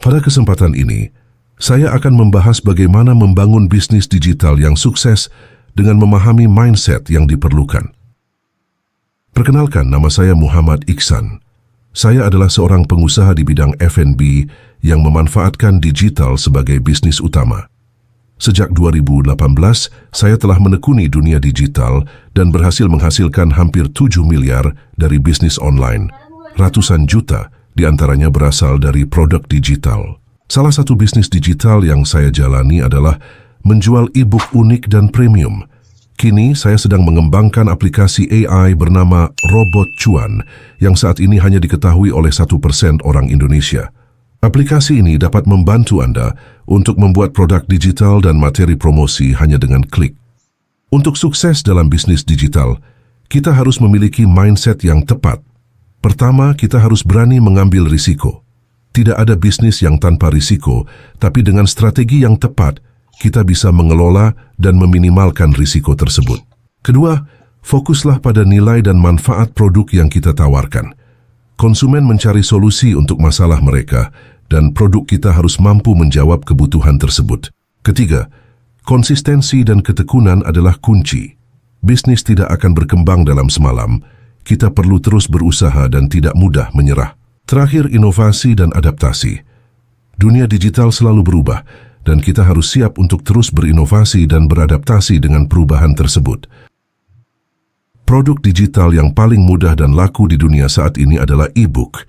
Pada kesempatan ini, saya akan membahas bagaimana membangun bisnis digital yang sukses dengan memahami mindset yang diperlukan. Perkenalkan, nama saya Muhammad Iksan. Saya adalah seorang pengusaha di bidang F&B yang memanfaatkan digital sebagai bisnis utama. Sejak 2018, saya telah menekuni dunia digital dan berhasil menghasilkan hampir 7 miliar dari bisnis online. Ratusan juta diantaranya berasal dari produk digital. Salah satu bisnis digital yang saya jalani adalah menjual e-book unik dan premium. Kini saya sedang mengembangkan aplikasi AI bernama Robot Cuan yang saat ini hanya diketahui oleh 1% orang Indonesia. Aplikasi ini dapat membantu Anda untuk membuat produk digital dan materi promosi hanya dengan klik. Untuk sukses dalam bisnis digital, kita harus memiliki mindset yang tepat. Pertama, kita harus berani mengambil risiko. Tidak ada bisnis yang tanpa risiko, tapi dengan strategi yang tepat, kita bisa mengelola dan meminimalkan risiko tersebut. Kedua, fokuslah pada nilai dan manfaat produk yang kita tawarkan. Konsumen mencari solusi untuk masalah mereka, dan produk kita harus mampu menjawab kebutuhan tersebut. Ketiga, konsistensi dan ketekunan adalah kunci. Bisnis tidak akan berkembang dalam semalam. Kita perlu terus berusaha dan tidak mudah menyerah. Terakhir, inovasi dan adaptasi. Dunia digital selalu berubah, dan kita harus siap untuk terus berinovasi dan beradaptasi dengan perubahan tersebut. Produk digital yang paling mudah dan laku di dunia saat ini adalah e-book.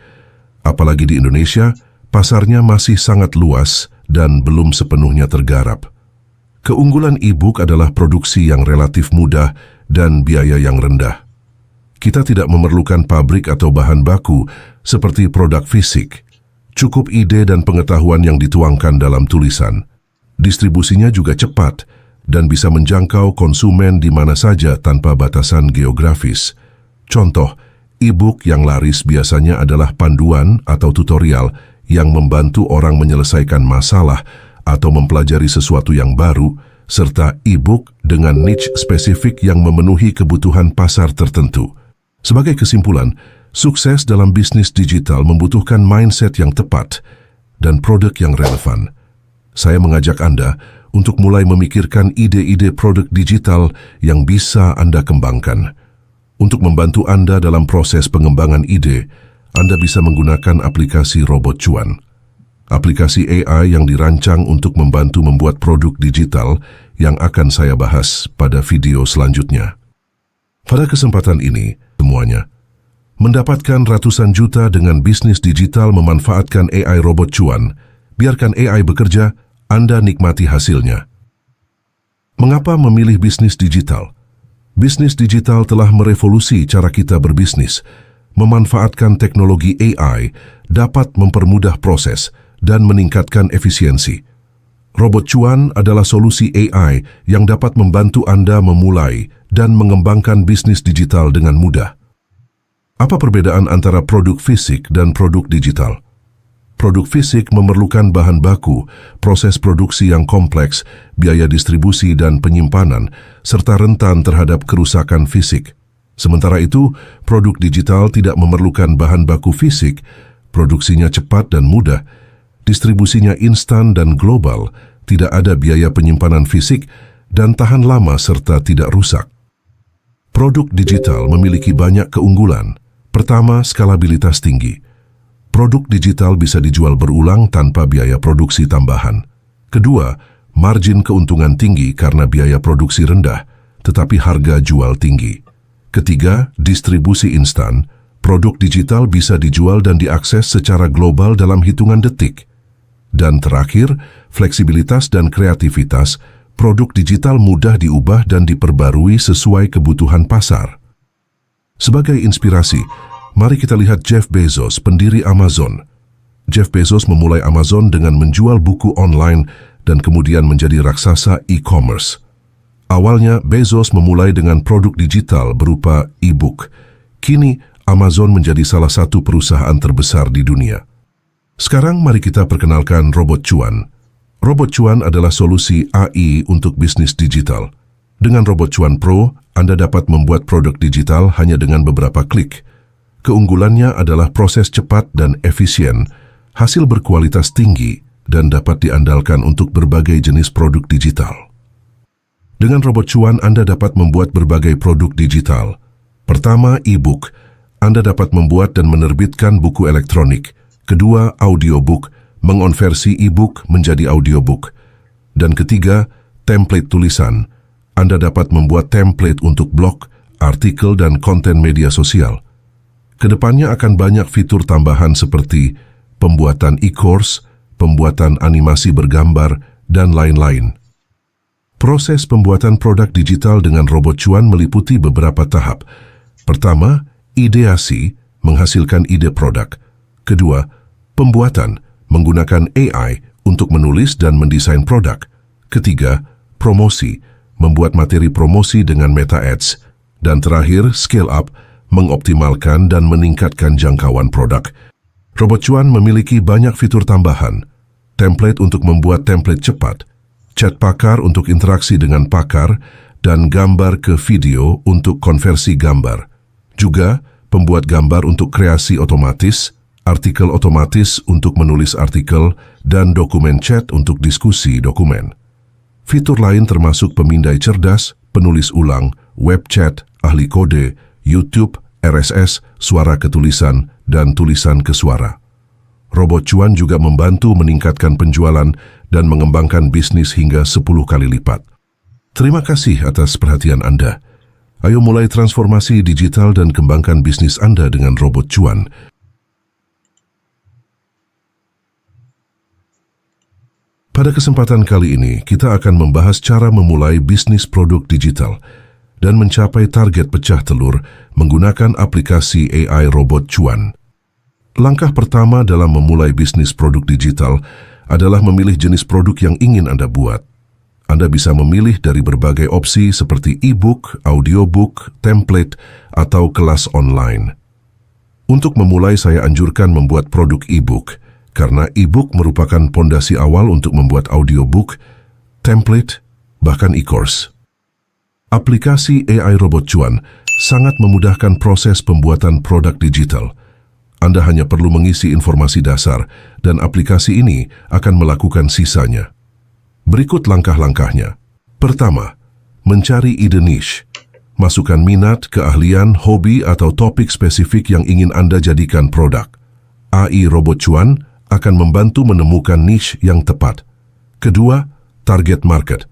Apalagi di Indonesia, pasarnya masih sangat luas dan belum sepenuhnya tergarap. Keunggulan e-book adalah produksi yang relatif mudah dan biaya yang rendah. Kita tidak memerlukan pabrik atau bahan baku seperti produk fisik. Cukup ide dan pengetahuan yang dituangkan dalam tulisan. Distribusinya juga cepat dan bisa menjangkau konsumen di mana saja tanpa batasan geografis. Contoh, e-book yang laris biasanya adalah panduan atau tutorial yang membantu orang menyelesaikan masalah atau mempelajari sesuatu yang baru, serta e-book dengan niche spesifik yang memenuhi kebutuhan pasar tertentu. Sebagai kesimpulan, sukses dalam bisnis digital membutuhkan mindset yang tepat dan produk yang relevan. Saya mengajak Anda untuk mulai memikirkan ide-ide produk digital yang bisa Anda kembangkan. Untuk membantu Anda dalam proses pengembangan ide, Anda bisa menggunakan aplikasi Robot Cuan. Aplikasi AI yang dirancang untuk membantu membuat produk digital yang akan saya bahas pada video selanjutnya. Pada kesempatan ini, semuanya, mendapatkan ratusan juta dengan bisnis digital memanfaatkan AI Robot Cuan. Biarkan AI bekerja, Anda nikmati hasilnya. Mengapa memilih bisnis digital? Bisnis digital telah merevolusi cara kita berbisnis. Memanfaatkan teknologi AI dapat mempermudah proses dan meningkatkan efisiensi. Robot Cuan adalah solusi AI yang dapat membantu Anda memulai dan mengembangkan bisnis digital dengan mudah. Apa perbedaan antara produk fisik dan produk digital? Produk fisik memerlukan bahan baku, proses produksi yang kompleks, biaya distribusi dan penyimpanan, serta rentan terhadap kerusakan fisik. Sementara itu, produk digital tidak memerlukan bahan baku fisik, produksinya cepat dan mudah, distribusinya instan dan global, tidak ada biaya penyimpanan fisik, dan tahan lama serta tidak rusak. Produk digital memiliki banyak keunggulan. Pertama, skalabilitas tinggi. Produk digital bisa dijual berulang tanpa biaya produksi tambahan. Kedua, margin keuntungan tinggi karena biaya produksi rendah, tetapi harga jual tinggi. Ketiga, distribusi instan. Produk digital bisa dijual dan diakses secara global dalam hitungan detik. Dan terakhir, fleksibilitas dan kreativitas. Produk digital mudah diubah dan diperbarui sesuai kebutuhan pasar. Sebagai inspirasi, mari kita lihat Jeff Bezos, pendiri Amazon. Jeff Bezos memulai Amazon dengan menjual buku online dan kemudian menjadi raksasa e-commerce. Awalnya, Bezos memulai dengan produk digital berupa e-book. Kini, Amazon menjadi salah satu perusahaan terbesar di dunia. Sekarang mari kita perkenalkan Robot Cuan. Robot Cuan adalah solusi AI untuk bisnis digital. Dengan Robot Cuan Pro, Anda dapat membuat produk digital hanya dengan beberapa klik. Keunggulannya adalah proses cepat dan efisien. hasil berkualitas tinggi, dan dapat diandalkan untuk berbagai jenis produk digital. Dengan Robot Cuan, Anda dapat membuat berbagai produk digital. Pertama, e-book. Anda dapat membuat dan menerbitkan buku elektronik. Kedua, audiobook, mengonversi e-book menjadi audiobook. Dan ketiga, template tulisan. Anda dapat membuat template untuk blog, artikel, dan konten media sosial. Kedepannya akan banyak fitur tambahan seperti pembuatan e-course, pembuatan animasi bergambar, dan lain-lain. Proses pembuatan produk digital dengan Robot Cuan meliputi beberapa tahap. Pertama, ideasi, menghasilkan ide produk. Kedua, pembuatan, menggunakan AI untuk menulis dan mendesain produk. Ketiga, promosi, membuat materi promosi dengan Meta Ads. Dan terakhir, scale up, mengoptimalkan dan meningkatkan jangkauan produk. Robot Cuan memiliki banyak fitur tambahan, template untuk membuat template cepat, chat pakar untuk interaksi dengan pakar, dan gambar ke video untuk konversi gambar. Juga, pembuat gambar untuk kreasi otomatis, artikel otomatis untuk menulis artikel, dan dokumen chat untuk diskusi dokumen. Fitur lain termasuk pemindai cerdas, penulis ulang, web chat, ahli kode, YouTube, RSS, suara ketulisan, dan tulisan ke suara. Robot Cuan juga membantu meningkatkan penjualan dan mengembangkan bisnis hingga 10 kali lipat. Terima kasih atas perhatian Anda. Ayo mulai transformasi digital dan kembangkan bisnis Anda dengan Robot Cuan. Pada kesempatan kali ini, kita akan membahas cara memulai bisnis produk digital dan mencapai target pecah telur menggunakan aplikasi AI Robot Cuan. Langkah pertama dalam memulai bisnis produk digital adalah memilih jenis produk yang ingin Anda buat. Anda bisa memilih dari berbagai opsi seperti e-book, audiobook, template, atau kelas online. Untuk memulai, saya anjurkan membuat produk e-book, karena e-book merupakan pondasi awal untuk membuat audiobook, template, bahkan e-course. Aplikasi AI Robot Cuan sangat memudahkan proses pembuatan produk digital. Anda hanya perlu mengisi informasi dasar dan aplikasi ini akan melakukan sisanya. Berikut langkah-langkahnya. Pertama, mencari ide niche. Masukkan minat, keahlian, hobi, atau topik spesifik yang ingin Anda jadikan produk. AI Robot Cuan akan membantu menemukan niche yang tepat. Kedua, target market.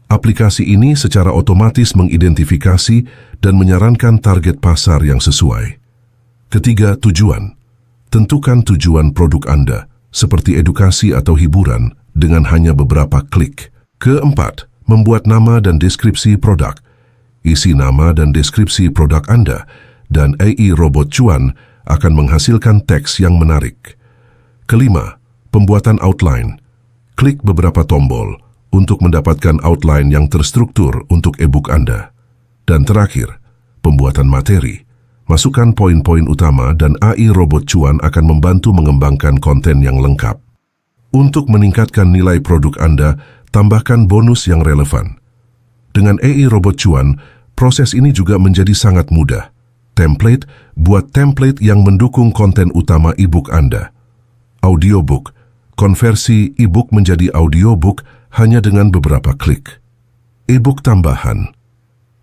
Aplikasi ini secara otomatis mengidentifikasi dan menyarankan target pasar yang sesuai. Ketiga, tujuan. Tentukan tujuan produk Anda, seperti edukasi atau hiburan, dengan hanya beberapa klik. Keempat, membuat nama dan deskripsi produk. Isi nama dan deskripsi produk Anda, dan AI Robot Cuan akan menghasilkan teks yang menarik. Kelima, pembuatan outline. Klik beberapa tombol untuk mendapatkan outline yang terstruktur untuk e-book Anda. Dan terakhir, pembuatan materi. Masukkan poin-poin utama dan AI Robot Cuan akan membantu mengembangkan konten yang lengkap. Untuk meningkatkan nilai produk Anda, tambahkan bonus yang relevan. Dengan AI Robot Cuan, proses ini juga menjadi sangat mudah. Template, buat template yang mendukung konten utama e-book Anda. Audiobook, konversi e-book menjadi audiobook hanya dengan beberapa klik. E-book tambahan.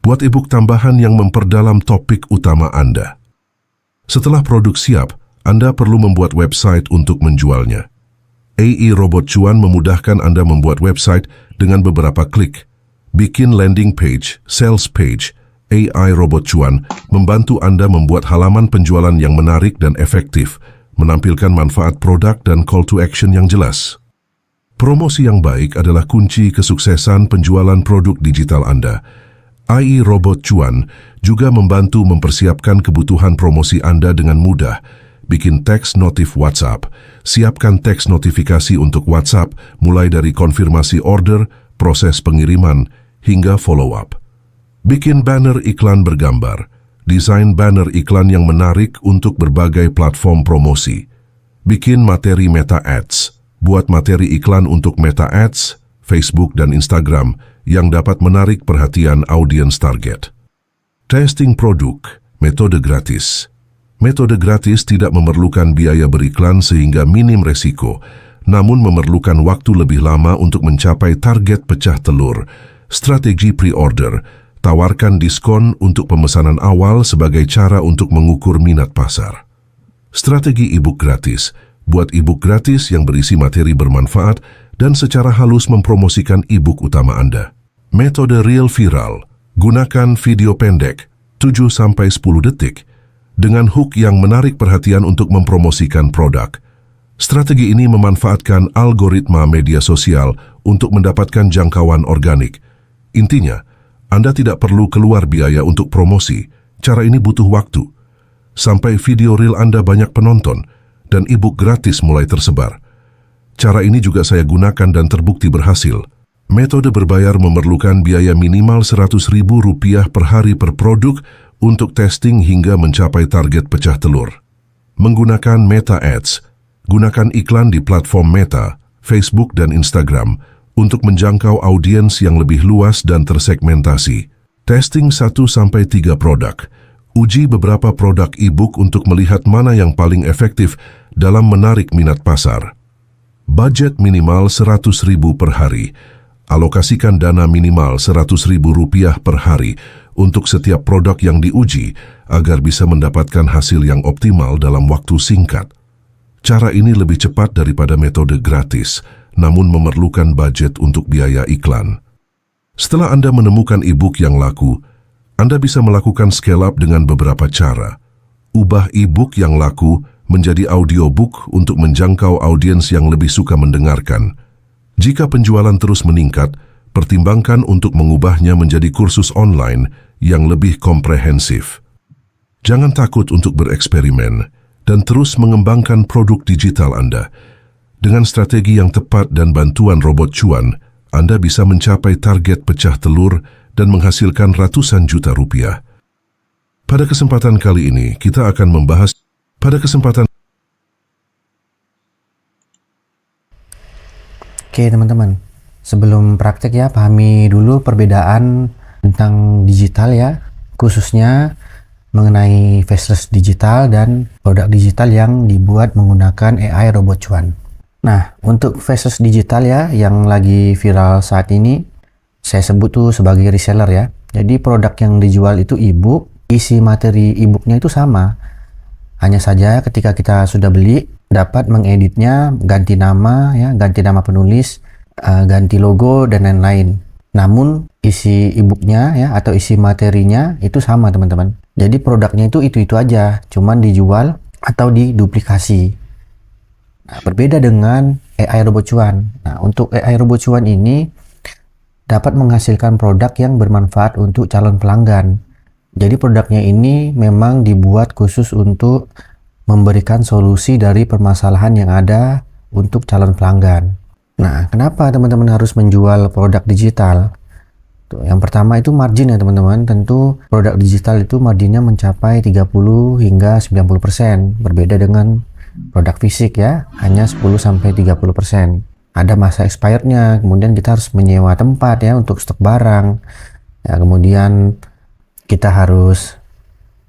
Buat e-book tambahan yang memperdalam topik utama Anda. Setelah produk siap, Anda perlu membuat website untuk menjualnya. AI Robot Cuan memudahkan Anda membuat website dengan beberapa klik. Bikin landing page, sales page. AI Robot Cuan membantu Anda membuat halaman penjualan yang menarik dan efektif, menampilkan manfaat produk dan call to action yang jelas. Promosi yang baik adalah kunci kesuksesan penjualan produk digital Anda. AI Robot Cuan juga membantu mempersiapkan kebutuhan promosi Anda dengan mudah. Bikin teks notif WhatsApp. Siapkan teks notifikasi untuk WhatsApp mulai dari konfirmasi order, proses pengiriman, hingga follow-up. Bikin banner iklan bergambar. Desain banner iklan yang menarik untuk berbagai platform promosi. Bikin materi Meta Ads. Buat materi iklan untuk Meta Ads, Facebook dan Instagram yang dapat menarik perhatian audiens target. Testing produk, metode gratis. Metode gratis tidak memerlukan biaya beriklan sehingga minim resiko, namun memerlukan waktu lebih lama untuk mencapai target pecah telur. Strategi pre-order, tawarkan diskon untuk pemesanan awal sebagai cara untuk mengukur minat pasar. Strategi e-book gratis, buat e-book gratis yang berisi materi bermanfaat dan secara halus mempromosikan e-book utama Anda. Metode real viral, gunakan video pendek 7-10 detik dengan hook yang menarik perhatian untuk mempromosikan produk. Strategi ini memanfaatkan algoritma media sosial untuk mendapatkan jangkauan organik. Intinya, Anda tidak perlu keluar biaya untuk promosi. Cara ini butuh waktu. Sampai video reel Anda banyak penonton dan e-book gratis mulai tersebar. Cara ini juga saya gunakan dan terbukti berhasil. Metode berbayar memerlukan biaya minimal Rp100.000 per hari per produk untuk testing hingga mencapai target pecah telur. Menggunakan Meta Ads, gunakan iklan di platform Meta, Facebook dan Instagram untuk menjangkau audiens yang lebih luas dan tersegmentasi. Testing 1-3 produk. Uji beberapa produk e-book untuk melihat mana yang paling efektif dalam menarik minat pasar. Budget minimal Rp100.000 per hari. Alokasikan dana minimal Rp100.000 per hari untuk setiap produk yang diuji agar bisa mendapatkan hasil yang optimal dalam waktu singkat. Cara ini lebih cepat daripada metode gratis, namun memerlukan budget untuk biaya iklan. Setelah Anda menemukan e-book yang laku, Anda bisa melakukan scale up dengan beberapa cara. Ubah e-book yang laku menjadi audiobook untuk menjangkau audiens yang lebih suka mendengarkan. Jika penjualan terus meningkat, pertimbangkan untuk mengubahnya menjadi kursus online yang lebih komprehensif. Jangan takut untuk bereksperimen dan terus mengembangkan produk digital Anda. Dengan strategi yang tepat dan bantuan robot cuan, Anda bisa mencapai target pecah telur dan menghasilkan ratusan juta rupiah. Pada kesempatan kali ini, kita akan membahas Oke teman-teman, sebelum praktek ya, pahami dulu perbedaan tentang digital ya, khususnya mengenai faceless digital dan produk digital yang dibuat menggunakan AI robot cuan. Nah, untuk faceless digital ya, yang lagi viral saat ini, saya sebut tuh sebagai reseller ya. Jadi produk yang dijual itu e-book, isi materi e-booknya itu sama. Hanya saja ketika kita sudah beli, dapat mengeditnya, ganti nama ya, ganti nama penulis, ganti logo dan lain-lain. Namun isi e-booknya ya atau isi materinya itu sama teman-teman. Jadi produknya itu aja, cuman dijual atau diduplikasi. Nah, berbeda dengan AI robot cuan. Nah, untuk AI robot cuan ini dapat menghasilkan produk yang bermanfaat untuk calon pelanggan. Jadi produknya ini memang dibuat khusus untuk memberikan solusi dari permasalahan yang ada untuk calon pelanggan. Nah, kenapa teman-teman harus menjual produk digital? Tuh, yang pertama itu margin ya teman-teman. Tentu produk digital itu marginnya mencapai 30 hingga 90%. Berbeda dengan produk fisik ya, hanya 10-30%. Ada masa expirednya, kemudian kita harus menyewa tempat ya untuk stok barang. Ya, kemudian kita harus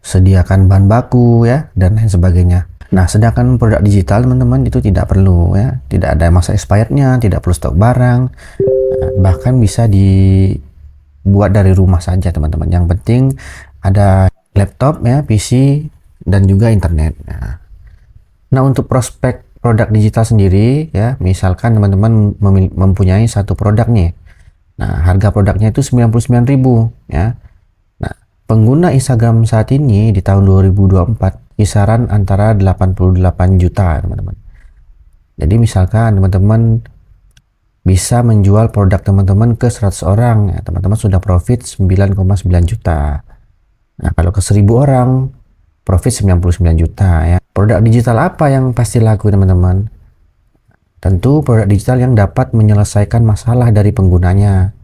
sediakan bahan baku ya dan lain sebagainya. Nah, sedangkan produk digital teman-teman itu tidak perlu ya, tidak ada masa expirednya, tidak perlu stok barang, bahkan bisa dibuat dari rumah saja teman-teman. Yang penting ada laptop ya, PC dan juga internet. Nah, untuk prospek produk digital sendiri ya, misalkan teman-teman mempunyai satu produk nih. Nah, harga produknya itu 99.000 ya. Nah, pengguna Instagram saat ini di tahun 2024 kisaran antara 88 juta teman-teman. Jadi misalkan teman-teman bisa menjual produk teman-teman ke 100 orang ya, teman-teman sudah profit 9,9 juta. Nah, kalau ke 1000 orang profit 99 juta ya. Produk digital apa yang pasti laku teman-teman? Tentu produk digital yang dapat menyelesaikan masalah dari penggunanya.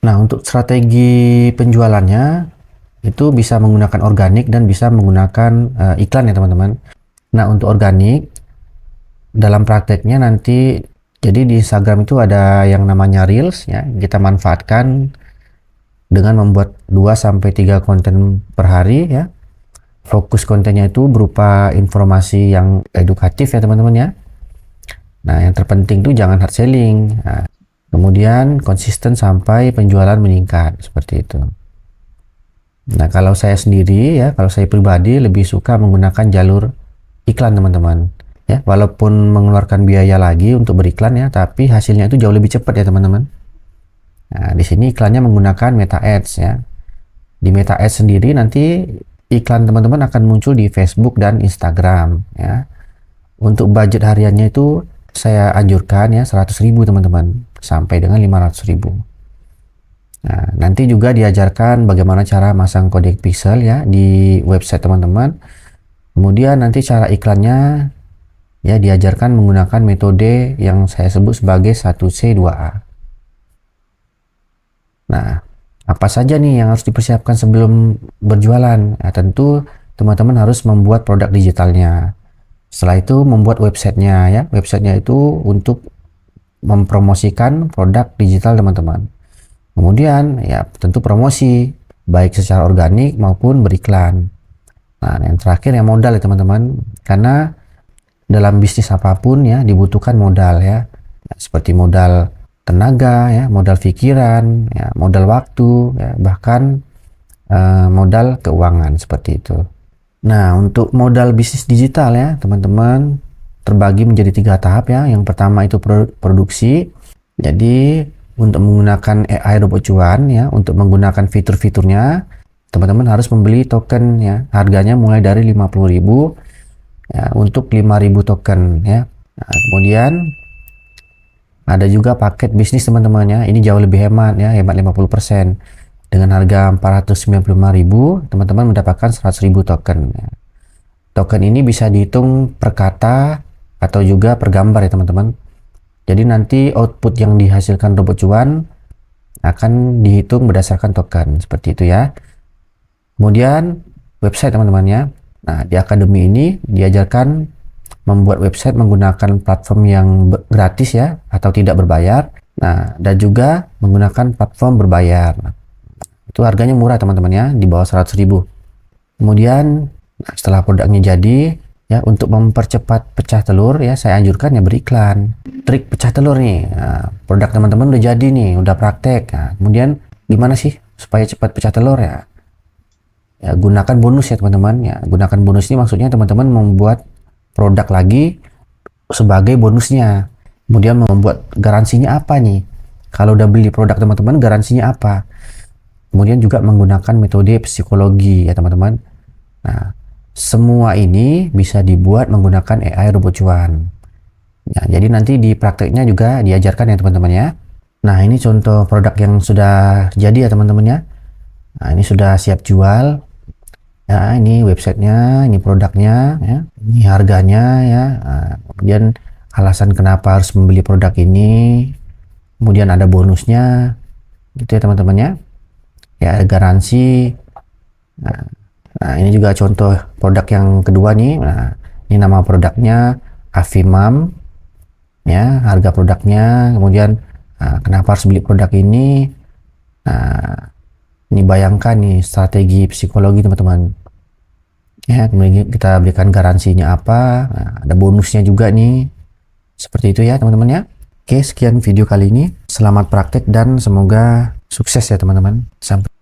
Nah, untuk strategi penjualannya itu bisa menggunakan organik dan bisa menggunakan iklan ya teman-teman. Nah, untuk organik dalam prakteknya nanti, jadi di Instagram itu ada yang namanya Reels ya, kita manfaatkan dengan membuat 2-3 konten per hari ya. fokus kontennya itu berupa informasi yang edukatif ya teman-teman ya. Nah, yang terpenting tuh jangan hard selling. Nah, kemudian konsisten sampai penjualan meningkat, seperti itu. Nah, kalau saya sendiri ya, kalau saya pribadi lebih suka menggunakan jalur iklan teman-teman. Ya, walaupun mengeluarkan biaya lagi untuk beriklan ya, tapi hasilnya itu jauh lebih cepat ya teman-teman. Nah, di sini iklannya menggunakan Meta Ads ya. Di Meta Ads sendiri nanti iklan teman-teman akan muncul di Facebook dan Instagram ya. Untuk budget hariannya itu saya anjurkan ya 100.000 teman-teman sampai dengan 500.000. Nah, nanti juga diajarkan bagaimana cara masang kode pixel ya di website teman-teman. Kemudian nanti cara iklannya ya diajarkan menggunakan metode yang saya sebut sebagai 1C2A. Nah, apa saja nih yang harus dipersiapkan sebelum berjualan? Nah, tentu teman-teman harus membuat produk digitalnya. Setelah itu membuat websitenya ya. Websitenya itu untuk mempromosikan produk digital teman-teman. Kemudian ya tentu promosi baik secara organik maupun beriklan. Nah, yang terakhir yang modal ya teman-teman. Karena dalam bisnis apapun ya dibutuhkan modal ya. Seperti modal tenaga ya, modal pikiran, ya, modal waktu, ya, bahkan modal keuangan seperti itu. Nah, untuk modal bisnis digital ya teman-teman terbagi menjadi 3 tahap ya. Yang pertama itu produksi. Jadi untuk menggunakan AI robot cuan ya, untuk menggunakan fitur-fiturnya teman-teman harus membeli token ya. Harganya mulai dari 50.000 ya, untuk 5.000 token ya. Nah, kemudian ada juga paket bisnis teman-teman ya. Ini jauh lebih hemat ya, hemat 50%. Dengan harga 495.000 teman-teman mendapatkan 100.000 token ya. Token ini bisa dihitung per kata atau juga per gambar ya teman-teman. Jadi nanti output yang dihasilkan robot cuan akan dihitung berdasarkan token seperti itu ya. Kemudian website teman-teman ya. Nah, di akademi ini diajarkan membuat website menggunakan platform yang gratis ya atau tidak berbayar. Nah, dan juga menggunakan platform berbayar. Nah, itu harganya murah teman-teman ya, di bawah 100.000. Kemudian setelah produknya jadi ya, untuk mempercepat pecah telur ya saya anjurkan ya beriklan. Trik pecah telur nih. Nah, produk teman-teman udah jadi nih, udah praktek. Nah, kemudian gimana sih supaya cepat pecah telur ya? Ya gunakan bonus ya teman-teman ya. Gunakan bonus ini maksudnya teman-teman membuat produk lagi sebagai bonusnya. Kemudian membuat garansinya apa nih? Kalau udah beli produk teman-teman garansinya apa? Kemudian juga menggunakan metode psikologi ya teman-teman. Nah, semua ini bisa dibuat menggunakan AI robot cuan. Ya, jadi nanti di prakteknya juga diajarkan ya teman-teman ya. Nah, ini contoh produk yang sudah jadi ya teman-teman ya. Nah, ini sudah siap jual. Ya, ini websitenya, ini produknya ya. Ini harganya ya. Nah, kemudian alasan kenapa harus membeli produk ini. Kemudian ada bonusnya. Gitu ya teman-teman ya. Ya, ada garansi. Nah, ini juga contoh produk yang kedua nih. Nah, ini nama produknya Afimam. Ya, harga produknya. Kemudian kenapa harus beli produk ini? Nah, ini bayangkan nih strategi psikologi teman-teman. Ya, kemudian kita berikan garansinya apa. Nah, ada bonusnya juga nih. Seperti itu ya teman-teman ya. Oke, sekian video kali ini. Selamat praktek dan semoga sukses ya teman-teman. Sampai